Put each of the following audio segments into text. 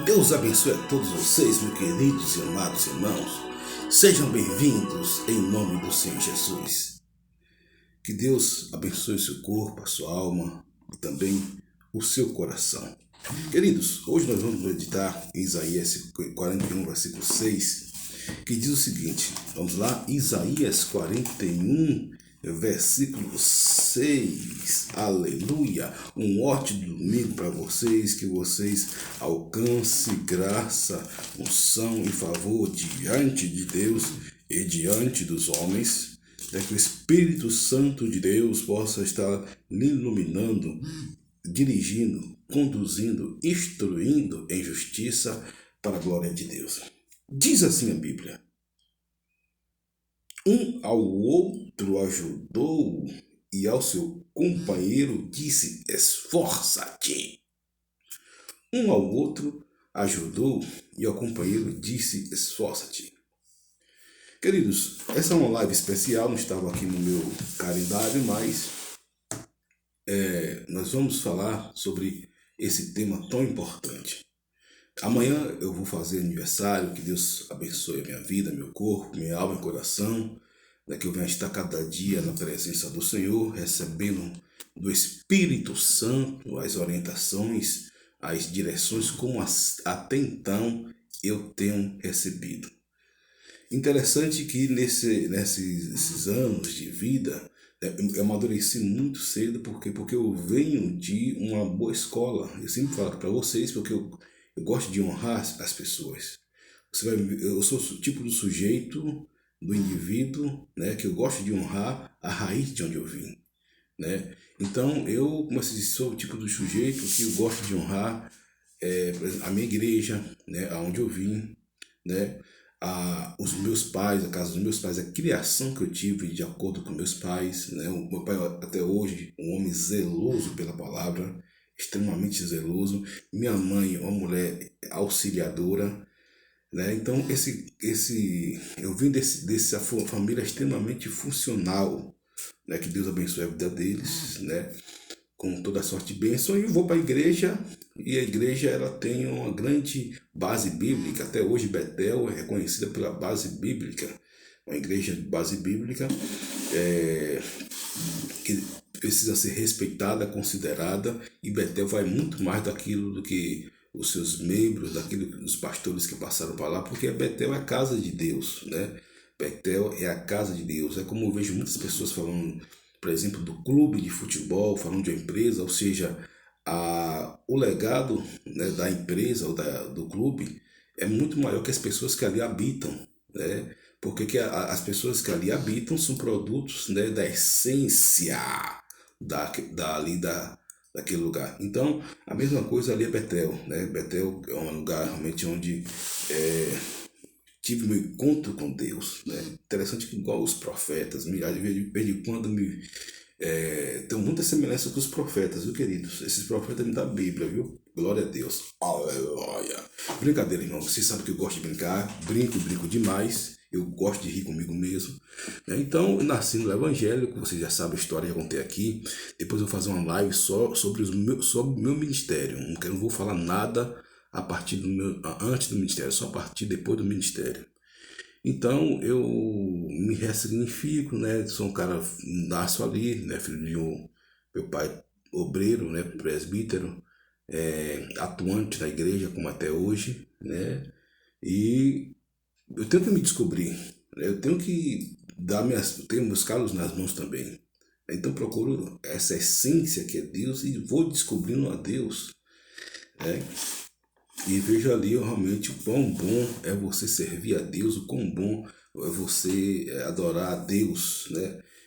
Deus abençoe a todos vocês, meus queridos e amados irmãos. Sejam bem-vindos em nome do Senhor Jesus. Que Deus abençoe o seu corpo, a sua alma e também o seu coração. Queridos, hoje nós vamos meditar em Isaías 41, versículo 6, que diz o seguinte. Vamos lá, Isaías 41, versículo 6. Aleluia. Um ótimo domingo para vocês, que vocês alcancem graça, unção e favor diante de Deus e diante dos homens, que o Espírito Santo de Deus possa estar lhe iluminando, dirigindo, conduzindo, instruindo em justiça para a glória de Deus. Diz assim a Bíblia: um ao outro ajudou e ao seu companheiro disse: esforça-te. Um ao outro ajudou e ao companheiro disse: esforça-te. Queridos, essa é uma live especial, não estava aqui no meu calendário, mas nós vamos falar sobre esse tema tão importante. Amanhã eu vou fazer aniversário, que Deus abençoe a minha vida, meu corpo, minha alma e coração, que eu venha estar cada dia na presença do Senhor, recebendo do Espírito Santo as orientações, as direções como até então eu tenho recebido. Interessante que nesses anos de vida, eu amadureci muito cedo, porque eu venho de uma boa escola. Eu sempre falo para vocês, porque eu gosto de honrar as pessoas. Eu sou o tipo do sujeito, do indivíduo, que eu gosto de honrar a raiz de onde eu vim. Então, eu sou o tipo do sujeito que eu gosto de honrar a minha igreja, aonde eu vim, os meus pais, a casa dos meus pais, a criação que eu tive de acordo com meus pais. O meu pai até hoje, um homem zeloso pela palavra, extremamente zeloso. Minha mãe, uma mulher auxiliadora, Então eu vim dessa família extremamente funcional, que Deus abençoe a vida deles, com toda a sorte de bênção. E eu vou para a igreja, e a igreja ela tem uma grande base bíblica. Até hoje Betel é reconhecida pela base bíblica, uma igreja de base bíblica que precisa ser respeitada, considerada, e Betel vai muito mais daquilo do que os seus membros, dos pastores que passaram para lá, porque Betel é a casa de Deus, Betel é a casa de Deus. É como eu vejo muitas pessoas falando, por exemplo, do clube de futebol, falando de uma empresa, ou seja, o legado da empresa ou do clube é muito maior que as pessoas que ali habitam, porque as pessoas que ali habitam são produtos da essência daquele lugar. Então, a mesma coisa ali é Betel. Betel é um lugar realmente onde tive meu encontro com Deus. Interessante que igual os profetas, de vez em quando tem muita semelhança com os profetas, viu, queridos? Esses profetas me dão a Bíblia, viu? Glória a Deus. Aleluia. Brincadeira, irmão. Vocês sabem que eu gosto de brincar. Brinco demais. Eu gosto de rir comigo mesmo. Então, eu nasci no Evangelho, que vocês já sabem a história, já contei aqui. Depois eu vou fazer uma live só sobre o meu ministério. Não vou falar nada antes do ministério, só a partir depois do ministério. Então, eu me ressignifico, sou um cara, nasço ali, filho de meu pai obreiro, presbítero, atuante na igreja, como até hoje, e eu tenho que me descobrir, eu tenho que tenho meus calos nas mãos também. Então, procuro essa essência que é Deus e vou descobrindo a Deus, E vejo ali realmente o quão bom é você servir a Deus, o quão bom é você adorar a Deus,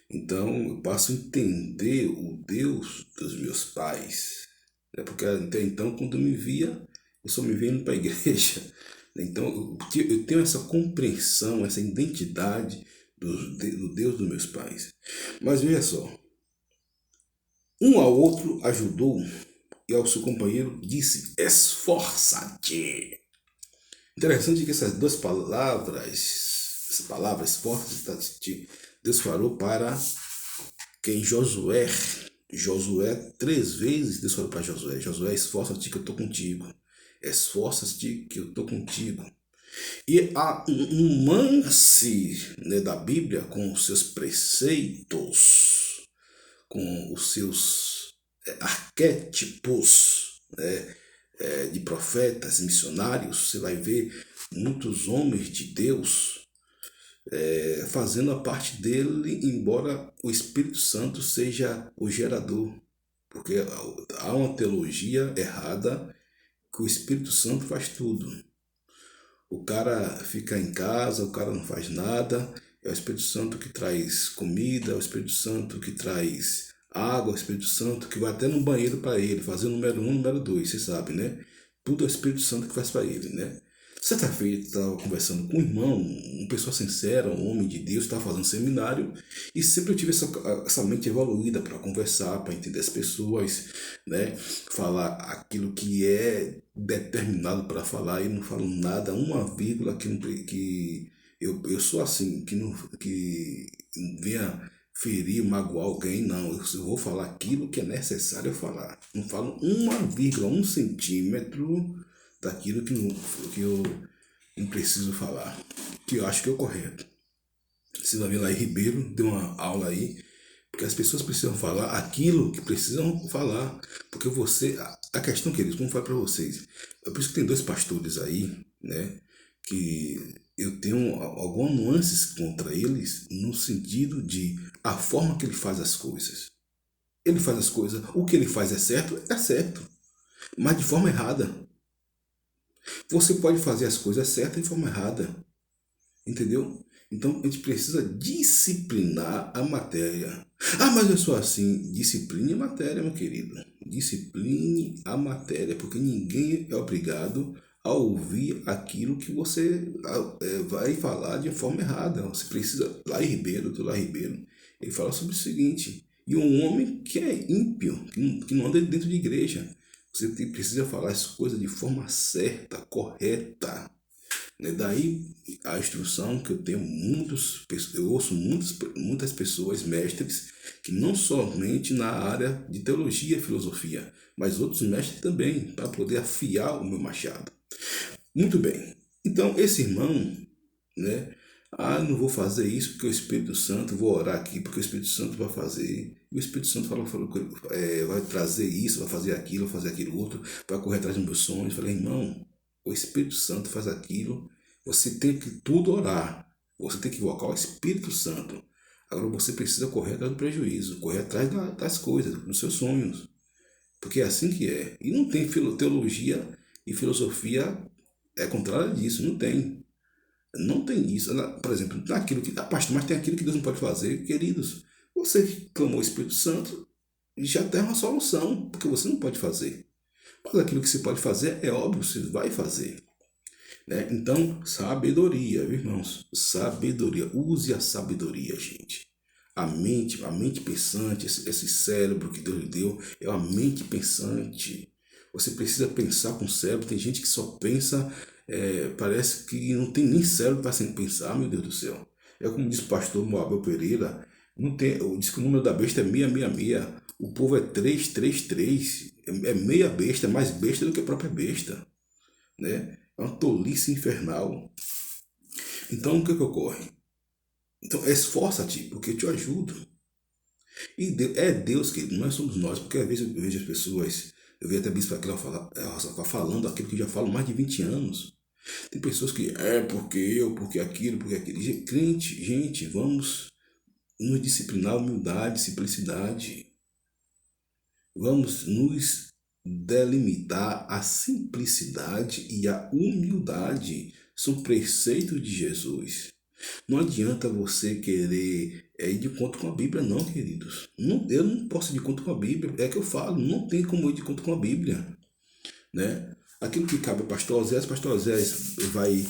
Então eu passo a entender o Deus dos meus pais, porque até então, quando eu me via, eu só me via indo para a igreja. Então eu tenho essa compreensão, essa identidade do Deus dos meus pais. Mas veja só, um ao outro ajudou e ao seu companheiro disse: esforça-te. Interessante que essas duas palavras fortes, Deus falou para quem? Josué. Josué, 3 vezes Deus falou para Josué: esforça-te que eu estou contigo. esforça-te que eu estou contigo. E há um lance, né, da Bíblia com os seus preceitos, com os seus arquétipos, né, de profetas, missionários. Você vai ver muitos homens de Deus fazendo a parte dele, embora o Espírito Santo seja o gerador. Porque há uma teologia errada que o Espírito Santo faz tudo. O cara fica em casa, o cara não faz nada, é o Espírito Santo que traz comida, é o Espírito Santo que traz água, é o Espírito Santo que vai até no banheiro para ele, fazer o número 1, número 2, você sabe, né? Tudo é o Espírito Santo que faz para ele, né? Certa-feira eu estava conversando com um irmão, uma pessoa sincera, um homem de Deus, estava fazendo seminário, e sempre eu tive essa mente evoluída para conversar, para entender as pessoas, né? Falar aquilo que é determinado para falar, e não falo nada, uma vírgula que eu sou assim, que venha ferir, magoar alguém, não. Eu vou falar aquilo que é necessário eu falar. Não falo uma vírgula, 1 centímetro daquilo que eu não preciso falar, que eu acho que é o correto. Silvia lá Ribeiro deu uma aula aí, porque as pessoas precisam falar aquilo que precisam falar, porque a questão, queridos, como eu falei para vocês, é por isso que tem 2 pastores aí, né, que eu tenho algumas nuances contra eles, no sentido de a forma que ele faz as coisas. Ele faz as coisas, o que ele faz é certo, mas de forma errada. Você pode fazer as coisas certas de forma errada, entendeu? Então a gente precisa disciplinar a matéria. Ah, mas eu sou assim. Discipline a matéria, meu querido. Discipline a matéria, porque ninguém é obrigado a ouvir aquilo que você vai falar de forma errada. Você precisa. Lá em Ribeiro, doutor Lá Ribeiro, ele fala sobre o seguinte: e um homem que é ímpio, que não anda dentro de igreja, você precisa falar as coisas de forma certa, correta. Né? Daí a instrução que eu tenho eu ouço muitas pessoas, mestres, que não somente na área de teologia e filosofia, mas outros mestres também, para poder afiar o meu machado. Muito bem. Então, esse irmão, né? Não vou fazer isso porque o Espírito Santo, vou orar aqui porque o Espírito Santo vai fazer. E o Espírito Santo falou vai trazer isso, vai fazer aquilo outro, vai correr atrás dos meus sonhos. Eu falei, irmão, o Espírito Santo faz aquilo, você tem que tudo orar, você tem que invocar o Espírito Santo. Agora você precisa correr atrás do prejuízo, correr atrás das coisas, dos seus sonhos. Porque é assim que é. E não tem teologia e filosofia contrária disso, não tem. Não tem isso. Por exemplo, naquilo que. Pastor, mas tem aquilo que Deus não pode fazer, queridos. Você clamou o Espírito Santo e já tem uma solução, porque você não pode fazer. Mas aquilo que você pode fazer, é óbvio, você vai fazer. Né? Então, sabedoria, viu, irmãos? Sabedoria. Use a sabedoria, gente. A mente pensante, esse cérebro que Deus lhe deu, é uma mente pensante. Você precisa pensar com o cérebro. Tem gente que só pensa, parece que não tem nem cérebro para pensar, meu Deus do céu. É como diz o pastor Moabel Pereira, não tem, diz que o número da besta é 666. O povo é 333. É meia besta, é mais besta do que a própria besta. Né? É uma tolice infernal. Então, o que ocorre? Então, esforça-te, porque eu te ajudo. E é Deus que não somos nós, porque às vezes eu vejo as pessoas, eu vejo até bispo aquilo falando aquilo que já falam mais de 20 anos. Tem pessoas que porque aquilo, porque aquilo. Crente, gente, vamos nos disciplinar, humildade, simplicidade. Vamos nos delimitar a simplicidade e a humildade. São preceitos de Jesus. Não adianta você querer ir de conta com a Bíblia, não, queridos. Não, eu não posso ir de conta com a Bíblia. É que eu falo, não tem como ir de conta com a Bíblia. Né? Aquilo que cabe ao pastor Osés vai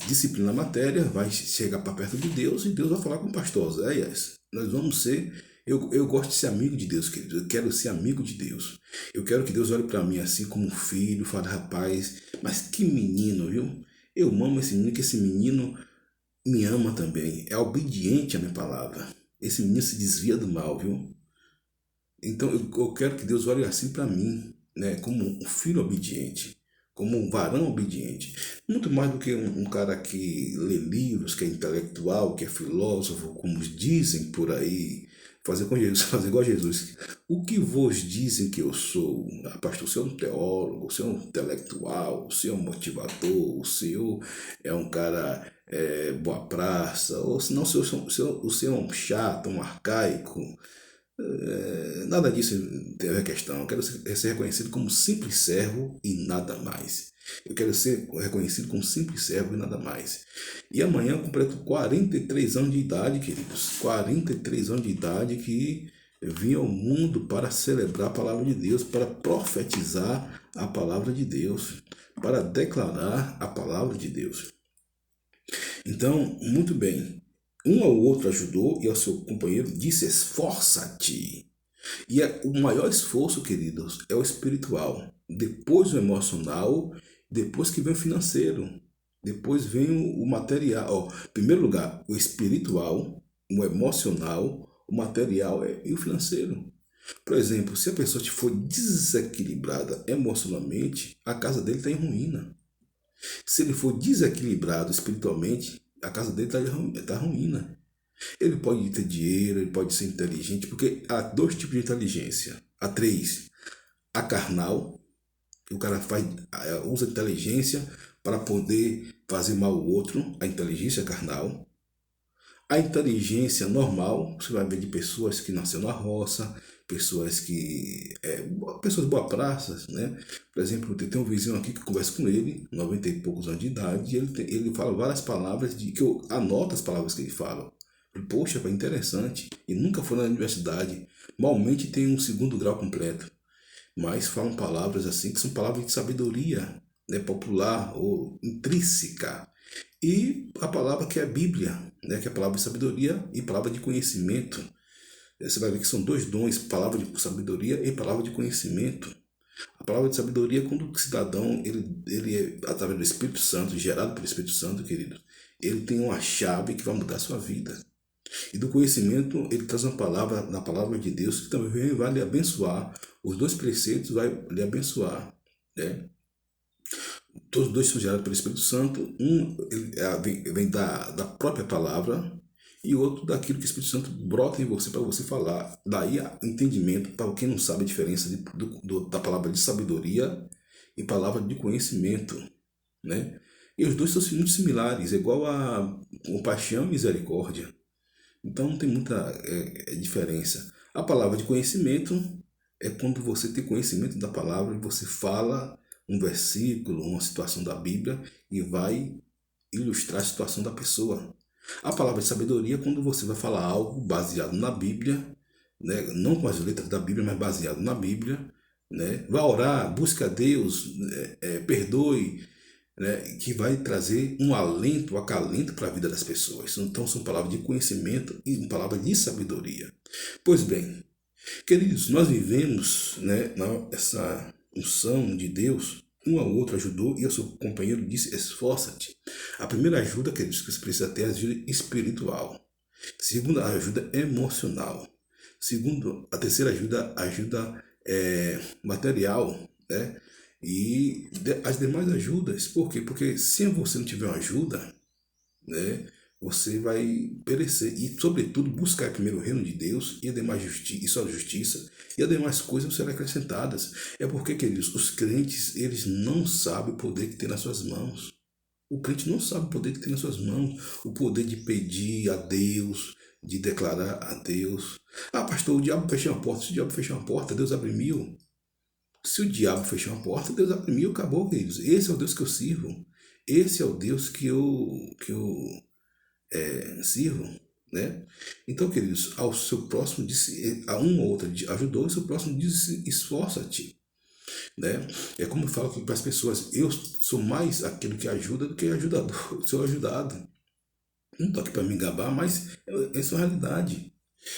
disciplinar a matéria, vai chegar para perto de Deus e Deus vai falar com o pastor Oséias. Nós vamos ser. Eu gosto de ser amigo de Deus, queridos. Eu quero ser amigo de Deus. Eu quero que Deus olhe para mim assim como um filho, fale, rapaz, mas que menino, viu? Eu amo esse menino, que esse menino me ama também, é obediente à minha palavra. Esse menino se desvia do mal, viu? Então eu quero que Deus olhe assim para mim, né, como um filho obediente, como um varão obediente. Muito mais do que um cara que lê livros, que é intelectual, que é filósofo, como dizem por aí, fazer com Jesus, fazer igual a Jesus. O que vos dizem que eu sou? Ah, pastor, o senhor é um teólogo, o senhor é um intelectual, o senhor é um motivador, o senhor é um cara boa praça, ou senão o senhor é um chato, um arcaico. Nada disso tem a questão. Eu quero ser reconhecido como simples servo e nada mais. Eu quero ser reconhecido como simples servo e nada mais. E amanhã eu completo 43 anos de idade, queridos. 43 anos de idade que eu vim ao mundo para celebrar a palavra de Deus, para profetizar a palavra de Deus, para declarar a palavra de Deus. Então, muito bem. Um ao outro ajudou e ao seu companheiro disse: esforça-te. E o maior esforço, queridos, é o espiritual. Depois o emocional, depois que vem o financeiro. Depois vem o material. Ó, em primeiro lugar, o espiritual, o emocional, o material e o financeiro. Por exemplo, se a pessoa for desequilibrada emocionalmente, a casa dele está em ruína. Se ele for desequilibrado espiritualmente, a casa dele está ruína. Ele pode ter dinheiro, ele pode ser inteligente, porque há dois tipos de inteligência. Há três. A carnal, que o cara usa a inteligência para poder fazer mal ao outro, a inteligência carnal. A inteligência normal, você vai ver de pessoas que nasceram na roça, pessoas boa praças, né? Por exemplo, tem um vizinho aqui que conversa com ele, 90 e poucos anos de idade, e ele fala várias palavras que eu anoto as palavras que ele fala. Poxa, é interessante. E nunca foi na universidade. Malmente tem um segundo grau completo. Mas falam palavras assim que são palavras de sabedoria, né, popular ou intrínseca. E a palavra que é a Bíblia, né, que é a palavra de sabedoria e palavra de conhecimento. Você vai ver que são dois dons, palavra de sabedoria e palavra de conhecimento. A palavra de sabedoria, quando o cidadão, ele é através do Espírito Santo, gerado pelo Espírito Santo, querido, ele tem uma chave que vai mudar a sua vida. E do conhecimento, ele traz uma palavra, na palavra de Deus, que também vai lhe abençoar. Os dois preceitos vai lhe abençoar, né? Todos os dois são gerados pelo Espírito Santo. Um vem da própria palavra e o outro daquilo que o Espírito Santo brota em você para você falar. Daí entendimento para quem não sabe a diferença da palavra de sabedoria e palavra de conhecimento, né? E os dois são muito similares, igual a compaixão e misericórdia. Então não tem muita diferença. A palavra de conhecimento é quando você tem conhecimento da palavra e você fala um versículo, uma situação da Bíblia e vai ilustrar a situação da pessoa. A palavra de sabedoria é quando você vai falar algo baseado na Bíblia, né? Não com as letras da Bíblia, mas baseado na Bíblia, né? Vai orar, busca a Deus, perdoe, né, que vai trazer um alento, um acalento para a vida das pessoas. Então são palavras de conhecimento e palavras de sabedoria. Pois bem, queridos, nós vivemos, né, essa unção de Deus, um ao outro ajudou e o seu companheiro disse: esforça-te. A primeira ajuda, queridos, que você precisa ter é a ajuda espiritual. Segunda, a ajuda emocional. Segundo, a terceira ajuda material, né? E as demais ajudas, por quê? Porque se você não tiver uma ajuda, né, você vai perecer. E, sobretudo, buscar primeiro o reino de Deus e a demais e sua justiça, e as demais coisas serão acrescentadas. É porque, queridos, os crentes, eles não sabem o poder que tem nas suas mãos. O crente não sabe o poder que tem nas suas mãos, o poder de pedir a Deus, de declarar a Deus. Ah, pastor, o diabo fechou uma porta. Se o diabo fechou uma porta, Deus abre mil. Se o diabo fechou uma porta, Deus abre mil, acabou, queridos. Esse é o Deus que eu sirvo. Esse é o Deus que eu sirvo, né? Então, queridos, ao seu próximo disse, a um ou outro ajudou, e o seu próximo disse: esforça-te, né? É como eu falo para as pessoas: eu sou mais aquele que ajuda do que ajudador, sou ajudado. Não estou aqui para me gabar, mas essa é uma realidade.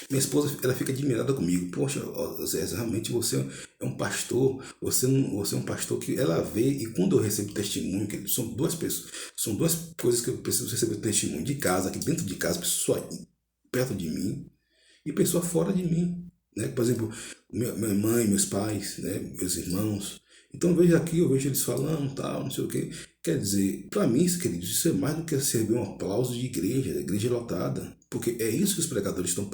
Minha esposa, ela fica admirada comigo. Poxa, Zé, realmente você é um pastor, você é um pastor que ela vê, e quando eu recebo testemunho, que são duas coisas que eu preciso receber testemunho: de casa, aqui dentro de casa, pessoa perto de mim e pessoa fora de mim, né? Por exemplo, minha mãe, meus pais, né, meus irmãos, Então veja aqui, eu vejo eles falando, tal, não sei o quê. Quer dizer, para mim, queridos, isso é mais do que receber um aplauso de igreja lotada. Porque é isso que os pregadores estão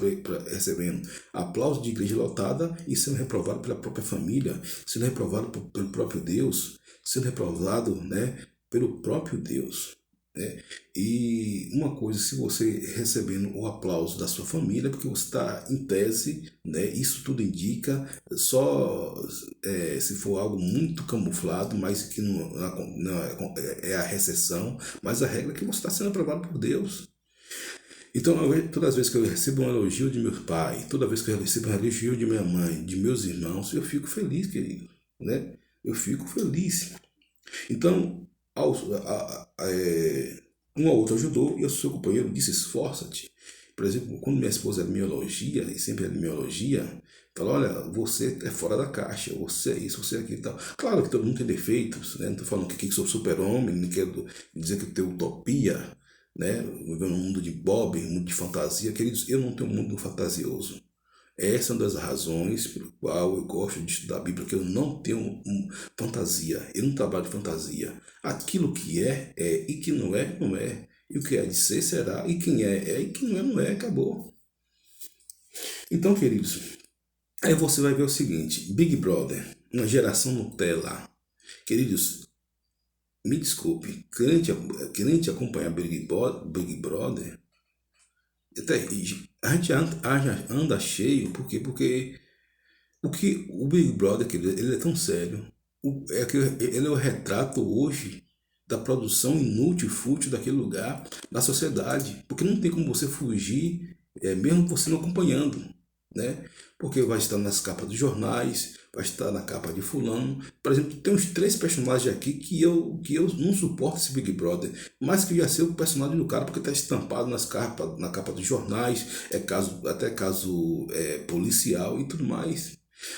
recebendo. Aplauso de igreja lotada e sendo reprovado pela própria família, sendo reprovado pelo próprio Deus, sendo reprovado, né, pelo próprio Deus. Né? E uma coisa, se você recebendo o aplauso da sua família, porque você está em tese, né, isso tudo indica, só se for algo muito camuflado, mas que não é a recessão, mas a regra é que você está sendo aprovado por Deus. Então, todas as vezes que eu recebo um elogio de meu pai, toda vez que eu recebo um elogio de minha mãe, de meus irmãos, eu fico feliz, querido, né? Eu fico feliz. Então, um ao outro ajudou e o seu companheiro disse: esforça-te. Por exemplo, quando minha esposa me elogia, e sempre ela me elogia, fala: olha, você é fora da caixa, você é isso, você é aquilo e tal. Claro que todo mundo tem defeitos, né? Não estou falando que aqui sou super-homem, não quero dizer que eu tenho utopia, né? Vivendo num mundo de Bob, um mundo de fantasia. Queridos, eu não tenho um mundo fantasioso. Essa é uma das razões pelo qual eu gosto de estudar a Bíblia, que eu não tenho fantasia, eu não trabalho de fantasia. Aquilo que é, e que não é, não é. E o que é de ser, será, e quem é, e quem não é, acabou. Então, queridos, aí você vai ver o seguinte, Big Brother, uma geração Nutella. Queridos, me desculpe, crente acompanhar Big Brother, até, a gente anda cheio, por quê? Porque o Big Brother, ele é tão sério. É que ele é o retrato hoje da produção inútil e fútil daquele lugar na sociedade. Porque não tem como você fugir, mesmo você não acompanhando, né? Porque vai estar nas capas dos jornais, vai estar na capa de fulano. Por exemplo, tem uns 3 personagens aqui que eu não suporto esse Big Brother. Mais que já ser o personagem do cara, porque está estampado na capa dos jornais, até caso policial e tudo mais.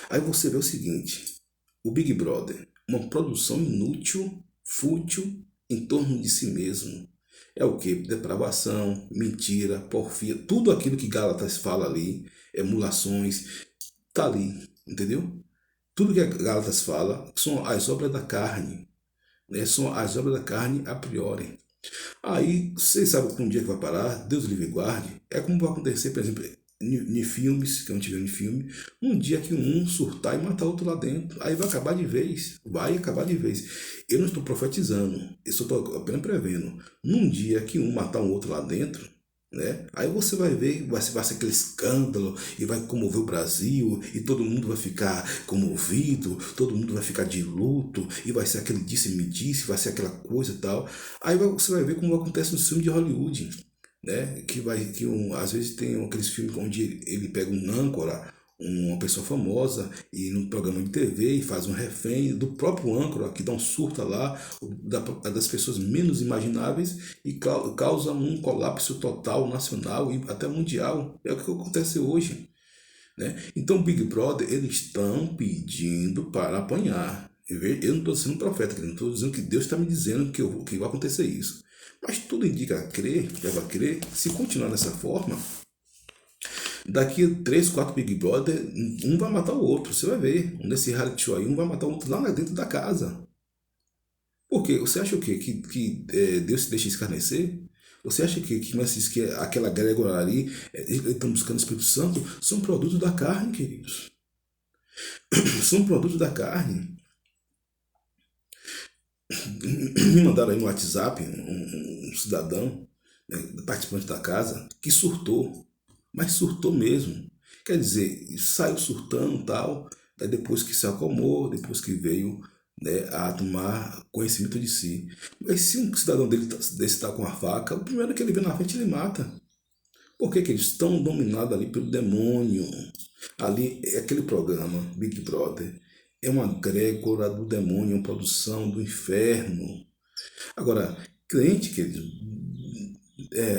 Aí você vê o seguinte, o Big Brother, uma produção inútil, fútil, em torno de si mesmo. É o que? Depravação, mentira, porfia, tudo aquilo que Gálatas fala ali, emulações, tá ali, entendeu? Tudo que Gálatas fala são as obras da carne, né? São as obras da carne a priori. Aí, vocês sabem que um dia que vai parar, Deus livre e guarde, é como vai acontecer, por exemplo, em filmes, que a gente vê em filme, um dia que um surtar e matar outro lá dentro, aí vai acabar de vez, vai acabar de vez. Eu não estou profetizando, eu só estou apenas prevendo. Num dia que um matar um outro lá dentro, né? Aí você vai ver, vai ser aquele escândalo e vai comover o Brasil e todo mundo vai ficar comovido, todo mundo vai ficar de luto e vai ser aquele disse-me-disse, vai ser aquela coisa e tal. Aí você vai ver como acontece no filme de Hollywood, né? Às vezes tem aqueles filmes onde ele pega um âncora, uma pessoa famosa, e num programa de TV e faz um refém do próprio âncora, que dá um surto lá, das pessoas menos imagináveis e causa um colapso total nacional e até mundial. É o que acontece hoje, né? Então, o Big Brother, eles estão pedindo para apanhar. Eu não estou sendo profeta, eu não estou dizendo que Deus está me dizendo que vai acontecer isso. Mas tudo indica a crer, leva a crer, se continuar dessa forma, daqui a 3, 4 Big Brother, um vai matar o outro, você vai ver. Nesse reality show aí, um vai matar o outro lá dentro da casa. Por quê? Você acha o quê? Que Deus se deixa escarnecer? Você acha que não assiste que aquela Gregor ali, eles estão buscando o Espírito Santo? São produtos da carne, queridos. São produtos da carne. Me mandaram aí no WhatsApp um cidadão, né, participante da casa, que surtou. Mas surtou mesmo. Quer dizer, saiu surtando e tal, daí depois que se acalmou, depois que veio, né, a tomar conhecimento de si. Mas se um cidadão desse está com a faca, o primeiro que ele vê na frente ele mata. Por que, que eles estão dominados ali pelo demônio? Ali é aquele programa, Big Brother, é uma grégora do demônio, uma produção do inferno. Agora, crente, querido,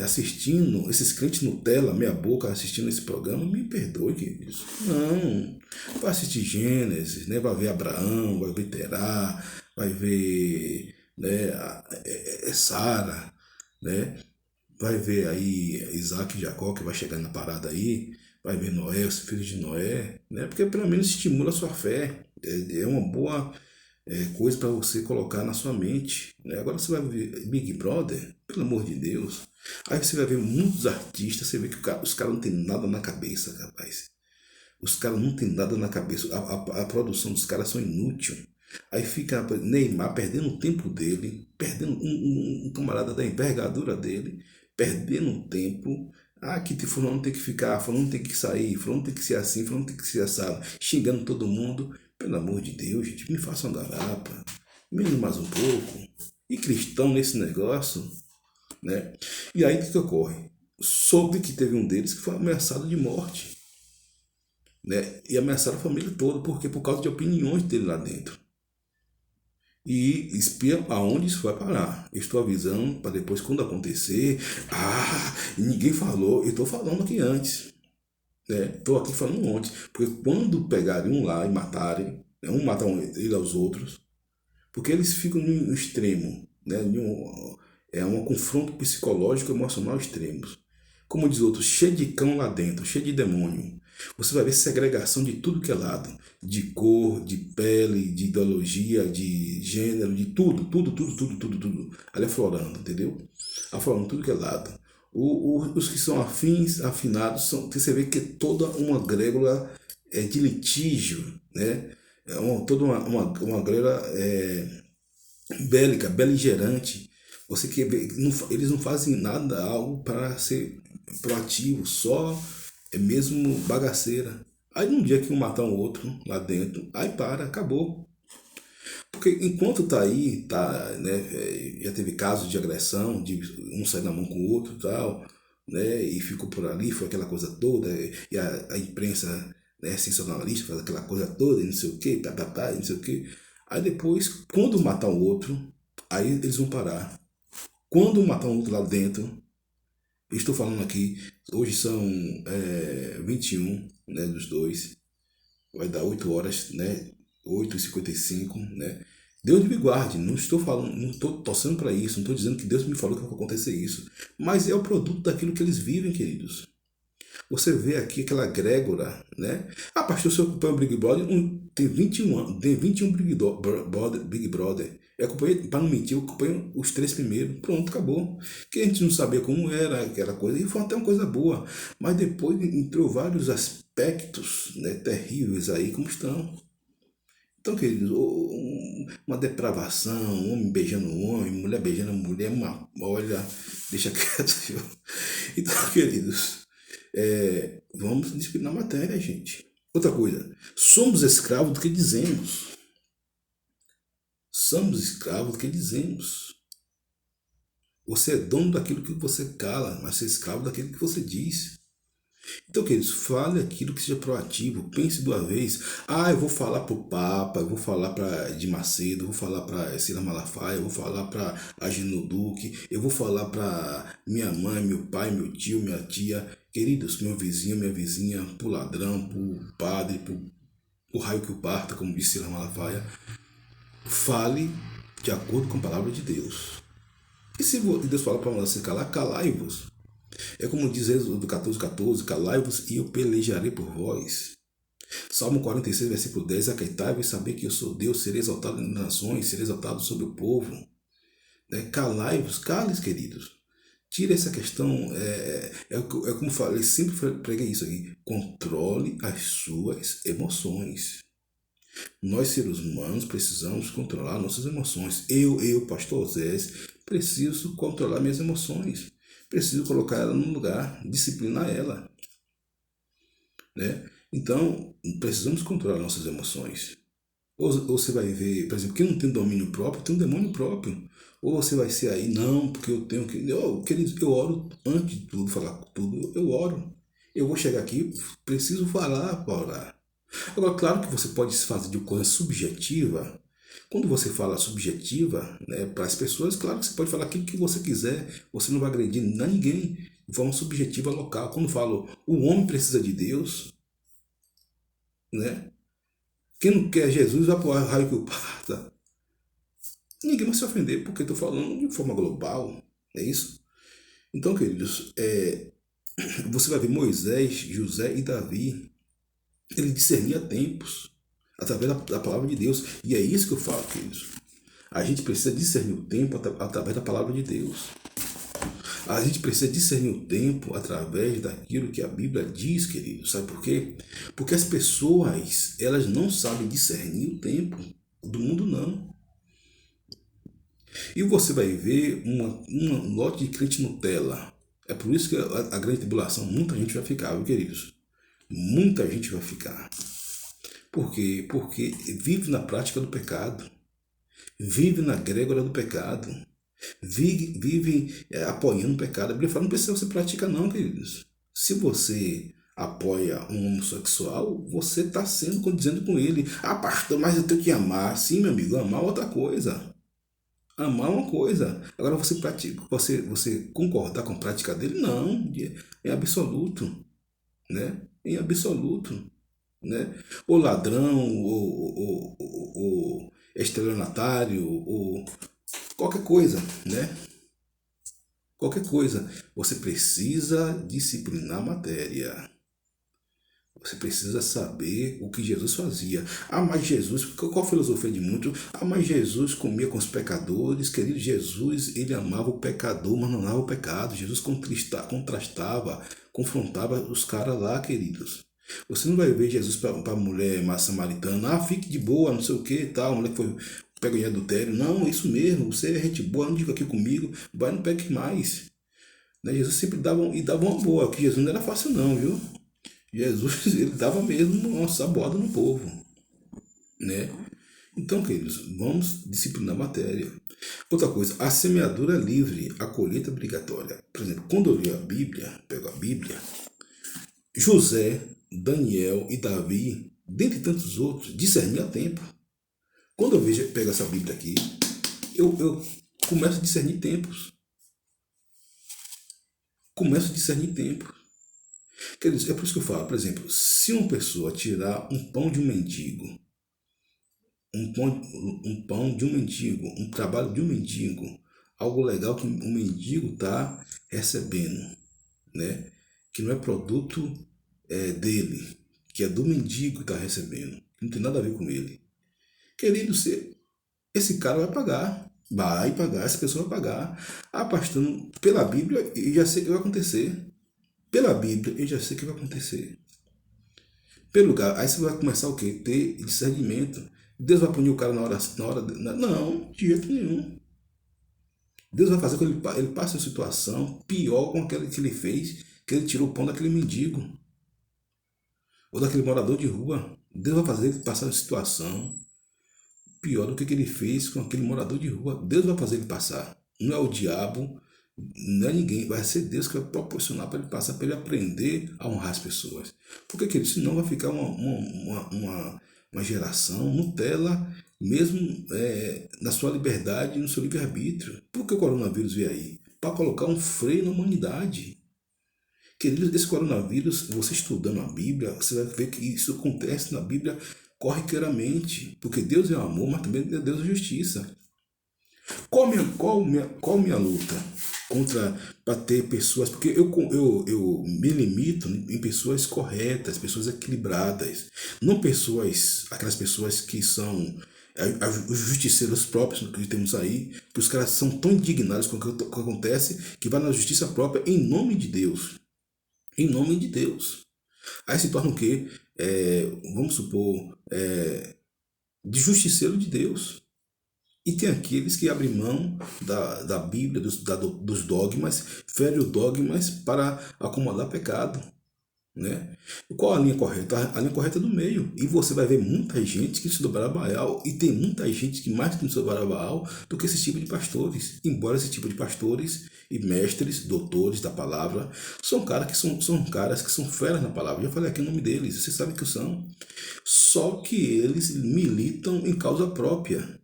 assistindo, esses crentes Nutella, meia boca, assistindo esse programa, me perdoe, queridos. Não, vai assistir Gênesis, né? Vai ver Abraão, vai ver Terá, vai ver, né, Sara, né? Vai ver aí Isaac e Jacó, que vai chegar na parada aí, vai ver Noé, os filhos de Noé, né? Porque pelo menos estimula a sua fé. É uma boa. coisa para você colocar na sua mente, né? Agora você vai ver Big Brother, pelo amor de Deus. Aí você vai ver muitos artistas, você vê que os caras não tem nada na cabeça, rapaz. Os caras não tem nada na cabeça. A produção dos caras são inútil. Aí fica rapaz, Neymar perdendo o tempo dele, perdendo um camarada da envergadura dele, perdendo um tempo. Ah, que fulano tem que ficar, fulano tem que sair, fulano tem que ser assim, fulano tem que ser assado, xingando todo mundo. Pelo amor de Deus, gente, me faça uma garapa, menos mais um pouco. E cristão nesse negócio, né? E aí o que ocorre? Soube que teve um deles que foi ameaçado de morte, né? E ameaçaram a família toda, porque por causa de opiniões dele lá dentro. E espia aonde isso vai parar. Eu estou avisando para depois, quando acontecer, ninguém falou, eu estou falando aqui antes. Estou aqui falando antes. Porque quando pegarem um lá e matarem, né, um matar ele aos outros, porque eles ficam no extremo, né, é um confronto psicológico e emocional extremos. Como diz outro, cheio de cão lá dentro, cheio de demônio. Você vai ver segregação de tudo que é lado. De cor, de pele, de ideologia, de gênero, de tudo, tudo. Ali aflorando, entendeu? Aflorando tudo que é lado. Os que são afinados, você vê que é toda uma grégora de litígio, né? Toda uma grégora bélica, beligerante. Você quer ver, eles não fazem nada, algo para ser proativo, só é mesmo bagaceira. Aí num dia que um matar um outro lá dentro, aí para, acabou. Porque enquanto tá aí, tá, né, já teve casos de agressão, de um sair na mão com o outro e tal, né, e ficou por ali, foi aquela coisa toda, e a imprensa, né, sensacionalista, faz aquela coisa toda, e não sei o que, e não sei o que. Aí depois, quando matar o outro, aí eles vão parar. Quando matar um outro lá dentro, eu estou falando aqui, hoje são 21, né, dos dois, vai dar 8 horas, né, 8h55, né. Deus me guarde, não estou falando, não estou torcendo para isso, não estou dizendo que Deus me falou que vai acontecer isso, mas é o produto daquilo que eles vivem, queridos. Você vê aqui aquela egrégora, né? Ah, pastor, se eu acompanho o Big Brother, tem 21 anos, tem 21 Big Brother. Eu acompanhei, para não mentir, eu acompanho os 3 primeiros. Pronto, acabou. Que a gente não sabia como era aquela coisa, e foi até uma coisa boa. Mas depois entrou vários aspectos, né, terríveis aí, como estão. Então, queridos, uma depravação, um homem beijando um homem, mulher beijando mulher, olha, deixa quieto, viu? Então, queridos, vamos disciplinar a matéria, gente. Outra coisa, somos escravos do que dizemos. Somos escravos do que dizemos. Você é dono daquilo que você cala, mas você é escravo daquilo que você diz. Então, queridos, fale aquilo que seja proativo, pense duas vezes. Eu vou falar para o Papa, eu vou falar para Edir Macedo, eu vou falar para Cira Malafaia, eu vou falar para Agino Duque, eu vou falar para minha mãe, meu pai, meu tio, minha tia, queridos, meu vizinho, minha vizinha, pro ladrão, pro padre, pro raio que o parta, como disse Cira Malafaia. Fale de acordo com a palavra de Deus. E se Deus fala para você calar, calai-vos. É como diz Êxodo 14:14, calai-vos e eu pelejarei por vós. Salmo 46, versículo 10, aceitai-vos e saber que eu sou Deus, serei exaltado nas nações, serei exaltado sobre o povo. Calai-vos, cales, queridos. Tira essa questão, como falei, sempre preguei isso aqui, controle as suas emoções. Nós, seres humanos, precisamos controlar nossas emoções. Pastor Osés, preciso controlar minhas emoções. Preciso colocar ela no lugar, disciplinar ela, né? Então, precisamos controlar nossas emoções. Ou você vai ver, por exemplo, quem não tem domínio próprio, tem um demônio próprio. Ou você vai ser aí, não, porque eu tenho que... Queridos, eu oro antes de tudo, falar tudo, eu oro. Eu vou chegar aqui, preciso falar para orar. Agora, claro que você pode se fazer de coisa subjetiva. Quando você fala subjetiva, né, para as pessoas, claro que você pode falar aquilo que você quiser, você não vai agredir ninguém de forma subjetiva local. Quando falo o homem precisa de Deus, né? Quem não quer Jesus vai para o raio que o parta. Ninguém vai se ofender porque estou falando de forma global, é isso? Então, queridos, você vai ver Moisés, José e Davi, ele discernia tempos. através da palavra de Deus. E é isso que eu falo, queridos. A gente precisa discernir o tempo através da palavra de Deus. A gente precisa discernir o tempo através daquilo que a Bíblia diz, queridos. Sabe por quê? Porque as pessoas, elas não sabem discernir o tempo. Do mundo não. E você vai ver um lote de crente Nutella. É por isso que a grande tribulação, muita gente vai ficar, viu, queridos? Muita gente vai ficar. Por quê? Porque vive na prática do pecado. Vive na grégora do pecado. Vive apoiando o pecado. A Bíblia fala, não precisa você praticar não, queridos. Se você apoia um homossexual, você está sendo condizendo com ele. Ah, pastor, mas eu tenho que amar. Sim, meu amigo, amar é outra coisa. Amar é uma coisa. Agora você pratica, você concordar com a prática dele? Não, em absoluto, né? Em absoluto, né? O ladrão, o estelionatário, ou qualquer coisa, né? Qualquer coisa. Você precisa disciplinar a matéria. Você precisa saber o que Jesus fazia. Ah, mas Jesus, qual a filosofia de muitos? Ah, mas Jesus comia com os pecadores. Querido, Jesus, ele amava o pecador, mas não amava o pecado. Jesus contrastava, confrontava os caras lá, queridos. Você não vai ver Jesus para a mulher samaritana. Ah, fique de boa, não sei o que, tal. A mulher que foi pega em adultério. Não, é isso mesmo. Você é gente boa, não diga aqui comigo. Vai, não peque mais. Né? Jesus sempre dava uma boa. Que Jesus não era fácil não, viu? Jesus, ele dava mesmo uma saboada no povo, né? Então, queridos, vamos disciplinar a matéria. Outra coisa, a semeadura livre, a colheita obrigatória. Por exemplo, quando eu li a Bíblia, pego a Bíblia, José, Daniel e Davi, dentre tantos outros, discerniam a tempo. Quando eu pego essa Bíblia aqui, eu começo a discernir tempos. Começo a discernir tempos. Quer dizer, é por isso que eu falo, por exemplo, se uma pessoa tirar um pão de um mendigo, um pão de um mendigo, um trabalho de um mendigo, algo legal que o mendigo está recebendo, né? Que não é produto dele, que é do mendigo que está recebendo, que não tem nada a ver com ele. Querido, esse cara vai pagar, essa pessoa vai pagar. Ah, pastor, pela Bíblia eu já sei o que vai acontecer. Pela Bíblia eu já sei o que vai acontecer. Pelo lugar, aí você vai começar o quê? Ter discernimento. Deus vai punir o cara na hora. Não, de jeito nenhum. Deus vai fazer com que ele passe uma situação pior com aquela que ele fez, que ele tirou o pão daquele mendigo. Ou daquele morador de rua. Deus vai fazer ele passar uma situação pior do que ele fez com aquele morador de rua. Deus vai fazer ele passar. Não é o diabo, não é ninguém. Vai ser Deus que vai proporcionar para ele passar, para ele aprender a honrar as pessoas. Porque, querido, senão vai ficar uma geração Nutella, mesmo na sua liberdade, no seu livre-arbítrio. Por que o coronavírus veio aí? Para colocar um freio na humanidade. Queridos, esse coronavírus, você estudando a Bíblia, você vai ver que isso acontece na Bíblia corriqueiramente. Porque Deus é o amor, mas também Deus é a justiça. Qual minha luta contra para ter pessoas, porque eu me limito em pessoas corretas, pessoas equilibradas, não aquelas pessoas que são os justiceiros próprios que temos aí, que os caras são tão indignados com o que acontece que vai na justiça própria em nome de Deus. Em nome de Deus. Aí se torna o quê? Vamos supor, de justiceiro de Deus. E tem aqueles que abrem mão da Bíblia, dos dogmas, ferem os dogmas para acomodar pecado. Né? E qual a linha correta? A linha correta é do meio. E você vai ver muita gente que se dobrará a Baal. E tem muita gente que mais que se dobrará a Baal do que esse tipo de pastores. Embora esse tipo de pastores e mestres, doutores da palavra, são caras que são feras na palavra. Eu já falei aqui o nome deles, vocês sabem que são. Só que eles militam em causa própria.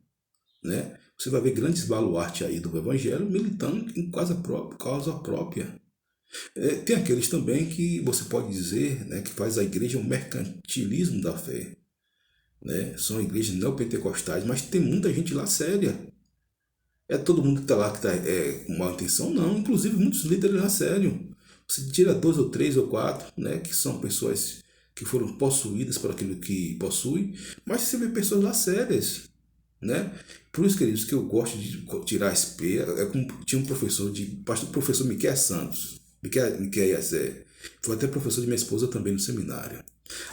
Né? Você vai ver grandes baluartes aí do Evangelho militando em causa própria. Tem aqueles também que você pode dizer, né, que faz a igreja um mercantilismo da fé. Né? São igrejas neopentecostais, mas tem muita gente lá séria. É todo mundo que está lá que está com má intenção? Não, inclusive muitos líderes lá sério. Você tira 2 ou 3 ou 4, né, que são pessoas que foram possuídas por aquilo que possui, mas você vê pessoas lá sérias, né? Por isso, queridos, que eu gosto de tirar a espelha. Tinha um professor, professor Miquel Santos, Miquel, foi até professor de minha esposa também no seminário.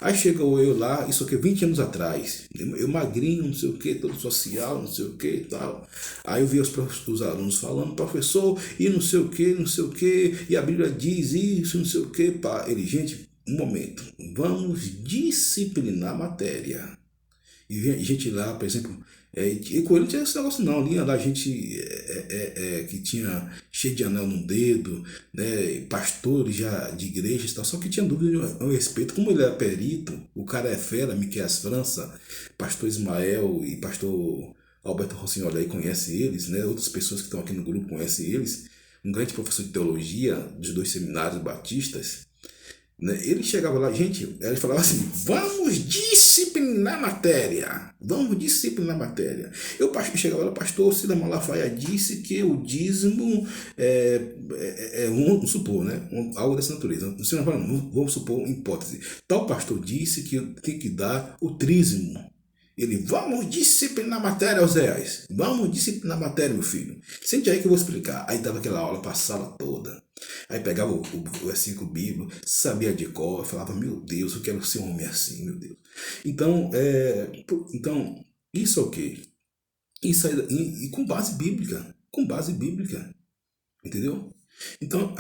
Aí chegou eu lá, isso aqui 20 anos atrás, eu magrinho, não sei o que, todo social, não sei o que e tal. Aí eu vi os alunos falando, professor, e não sei o que, não sei o que, e a Bíblia diz isso, não sei o que, pá. Ele, gente, um momento, vamos disciplinar a matéria. E gente lá, por exemplo, e com ele não tinha esse negócio não, ali lá gente que tinha cheio de anel no dedo, né, pastores já de igrejas e tal, só que tinha dúvida a respeito, como ele era perito, o cara é fera, Miquel França, pastor Ismael e pastor Alberto Rossignoli aí conhece eles, né, outras pessoas que estão aqui no grupo conhecem eles, um grande professor de teologia dos 2 seminários batistas, né? Ele chegava lá, gente, ele falava assim, vamos disciplinar a matéria, vamos disciplinar a matéria. Eu chegava lá, pastor Cida Malafaia disse que o dízimo vamos supor, né, algo dessa natureza. Vamos supor, uma hipótese. Tal pastor disse que tem que dar o trízimo. Ele, vamos disciplinar a matéria, Oséias. Vamos disciplinar a matéria, meu filho. Sente aí que eu vou explicar. Aí dava aquela aula para a sala toda. Aí pegava o versículo bíblico, sabia de cor, falava, meu Deus, eu quero ser um homem assim, meu Deus. Então, isso é o quê? Isso e com base bíblica. Com base bíblica. Entendeu? Então,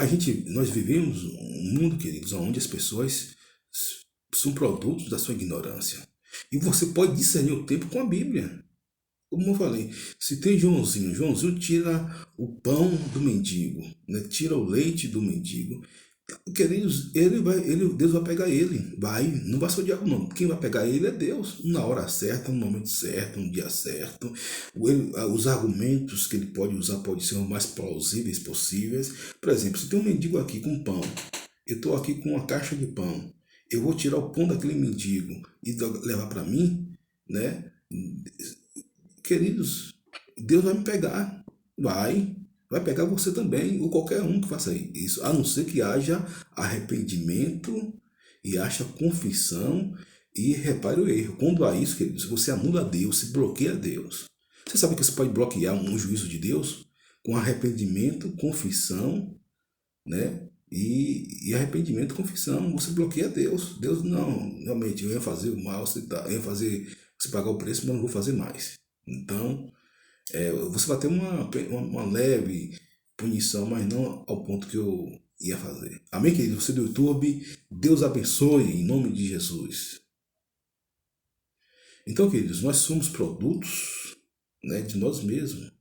nós vivemos um mundo, queridos, onde as pessoas são produtos da sua ignorância. E você pode discernir o tempo com a Bíblia. Como eu falei, se tem Joãozinho tira o pão do mendigo, né? Tira o leite do mendigo. Queridos, Deus vai pegar ele. Não vai ser o diabo não. Quem vai pegar ele é Deus. Na hora certa, no momento certo, no dia certo. Os argumentos que ele pode usar podem ser os mais plausíveis possíveis. Por exemplo, se tem um mendigo aqui com pão, eu estou aqui com uma caixa de pão. Eu vou tirar o pão daquele mendigo e levar para mim, né? Queridos, Deus vai me pegar. Vai pegar você também, ou qualquer um que faça isso, a não ser que haja arrependimento e haja confissão e repare o erro. Quando há isso, queridos, você anula Deus, se bloqueia Deus. Você sabe que você pode bloquear um juízo de Deus com arrependimento, confissão, né? E arrependimento, confissão, você bloqueia Deus. Deus, não, realmente, eu ia fazer o mal, eu ia fazer você pagar o preço, mas não vou fazer mais. Então, você vai ter uma leve punição, mas não ao ponto que eu ia fazer. Amém, querido? Você do YouTube, Deus abençoe em nome de Jesus. Então, queridos, nós somos produtos, né, de nós mesmos.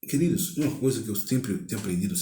Queridos, uma coisa que eu sempre tenho aprendido